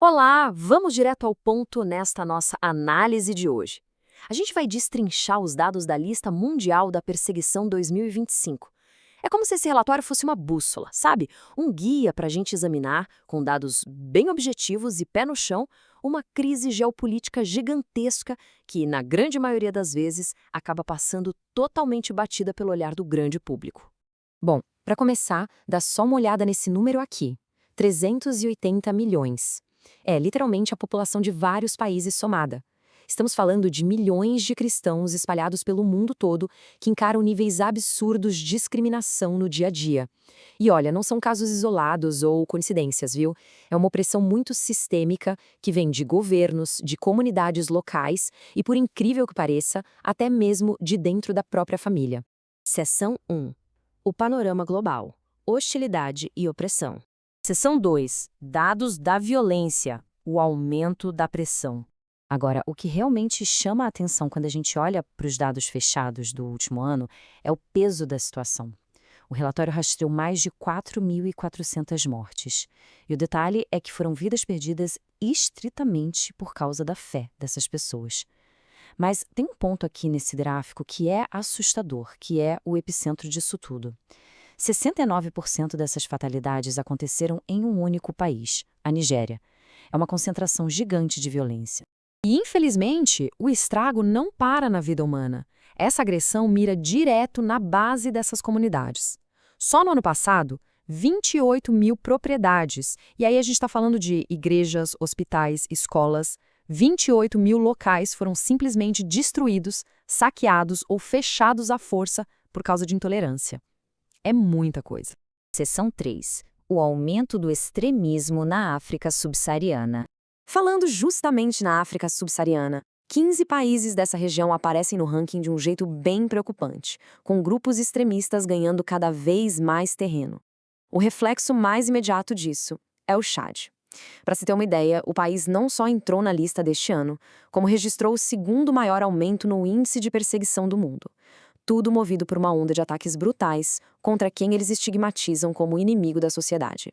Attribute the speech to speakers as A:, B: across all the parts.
A: Olá, vamos direto ao ponto nesta nossa análise de hoje. A gente vai destrinchar os dados da Lista Mundial da Perseguição 2025. É como se esse relatório fosse uma bússola, sabe? Um guia para a gente examinar, com dados bem objetivos e pé no chão, uma crise geopolítica gigantesca que, na grande maioria das vezes, acaba passando totalmente batida pelo olhar do grande público.
B: Bom, para começar, dá só uma olhada nesse número aqui: 380 milhões. É literalmente a população de vários países somada. Estamos falando de milhões de cristãos espalhados pelo mundo todo que encaram níveis absurdos de discriminação no dia a dia. E olha, não são casos isolados ou coincidências, viu? É uma opressão muito sistêmica que vem de governos, de comunidades locais e, por incrível que pareça, até mesmo de dentro da própria família.
A: Seção 1. O panorama global. Hostilidade e opressão. Seção 2. Dados da violência. O aumento da pressão.
B: Agora, o que realmente chama a atenção quando a gente olha para os dados fechados do último ano é o peso da situação. O relatório rastreou mais de 4.400 mortes. E o detalhe é que foram vidas perdidas estritamente por causa da fé dessas pessoas. Mas tem um ponto aqui nesse gráfico que é assustador, que é o epicentro disso tudo. 69% dessas fatalidades aconteceram em um único país, a Nigéria. É uma concentração gigante de violência.
C: E, infelizmente, o estrago não para na vida humana. Essa agressão mira direto na base dessas comunidades. Só no ano passado, 28 mil propriedades, e aí a gente está falando de igrejas, hospitais, escolas, 28 mil locais foram simplesmente destruídos, saqueados ou fechados à força por causa de intolerância. É muita coisa.
B: Seção 3. O aumento do extremismo na África subsaariana.
A: Falando justamente na África subsaariana, 15 países dessa região aparecem no ranking de um jeito bem preocupante, com grupos extremistas ganhando cada vez mais terreno. O reflexo mais imediato disso é o Chad. Para se ter uma ideia, o país não só entrou na lista deste ano, como registrou o segundo maior aumento no índice de perseguição do mundo. Tudo movido por uma onda de ataques brutais contra quem eles estigmatizam como inimigo da sociedade.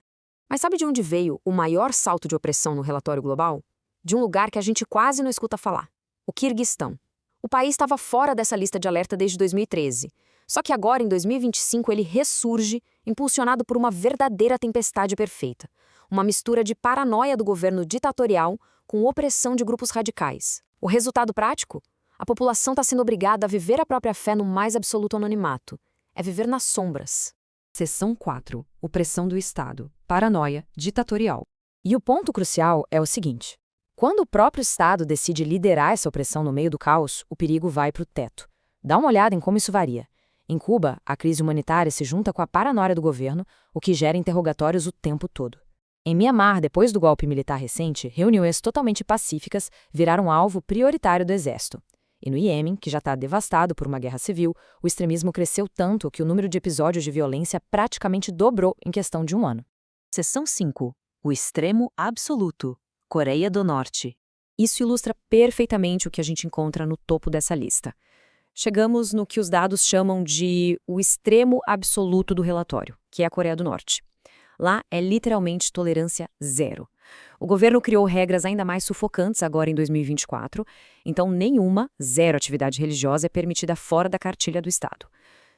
A: Mas sabe de onde veio o maior salto de opressão no relatório global? De um lugar que a gente quase não escuta falar: o Quirguistão. O país estava fora dessa lista de alerta desde 2013. Só que agora, em 2025, ele ressurge, impulsionado por uma verdadeira tempestade perfeita. Uma mistura de paranoia do governo ditatorial com opressão de grupos radicais. O resultado prático? A população está sendo obrigada a viver a própria fé no mais absoluto anonimato. É viver nas sombras.
C: Seção 4. Opressão do Estado. Paranoia ditatorial.
B: E o ponto crucial é o seguinte: quando o próprio Estado decide liderar essa opressão no meio do caos, o perigo vai para o teto. Dá uma olhada em como isso varia. Em Cuba, a crise humanitária se junta com a paranoia do governo, o que gera interrogatórios o tempo todo. Em Mianmar, depois do golpe militar recente, reuniões totalmente pacíficas viraram alvo prioritário do exército. E no Iêmen, que já está devastado por uma guerra civil, o extremismo cresceu tanto que o número de episódios de violência praticamente dobrou em questão de um ano.
D: Seção 5. O extremo absoluto. Coreia do Norte.
B: Isso ilustra perfeitamente o que a gente encontra no topo dessa lista. Chegamos no que os dados chamam de o extremo absoluto do relatório, que é a Coreia do Norte. Lá é literalmente tolerância zero. O governo criou regras ainda mais sufocantes agora em 2024, então zero atividade religiosa é permitida fora da cartilha do Estado.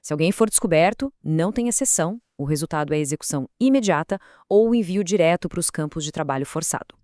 B: Se alguém for descoberto, não tem exceção, o resultado é a execução imediata ou o envio direto para os campos de trabalho forçado.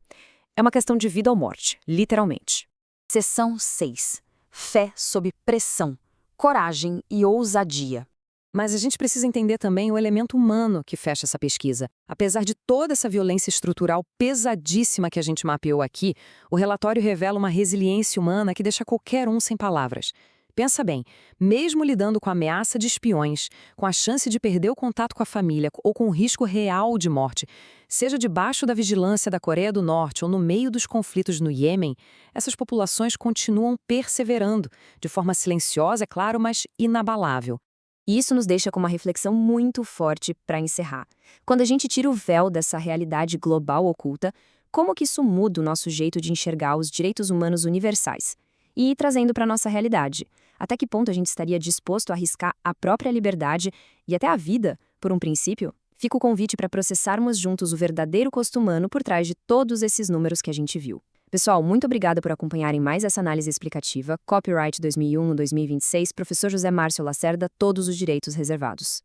B: É uma questão de vida ou morte, literalmente.
A: Seção 6. Fé sob pressão, coragem e ousadia.
C: Mas a gente precisa entender também o elemento humano que fecha essa pesquisa. Apesar de toda essa violência estrutural pesadíssima que a gente mapeou aqui, o relatório revela uma resiliência humana que deixa qualquer um sem palavras. Pensa bem, mesmo lidando com a ameaça de espiões, com a chance de perder o contato com a família ou com o risco real de morte, seja debaixo da vigilância da Coreia do Norte ou no meio dos conflitos no Iêmen, essas populações continuam perseverando, de forma silenciosa, é claro, mas inabalável.
A: E isso nos deixa com uma reflexão muito forte para encerrar. Quando a gente tira o véu dessa realidade global oculta, como que isso muda o nosso jeito de enxergar os direitos humanos universais? E trazendo para a nossa realidade, até que ponto a gente estaria disposto a arriscar a própria liberdade e até a vida por um princípio?
B: Fica o convite para processarmos juntos o verdadeiro custo humano por trás de todos esses números que a gente viu. Pessoal, muito obrigada por acompanharem mais essa análise explicativa. Copyright 2001-2026, Professor José Márcio Lacerda, todos os direitos reservados.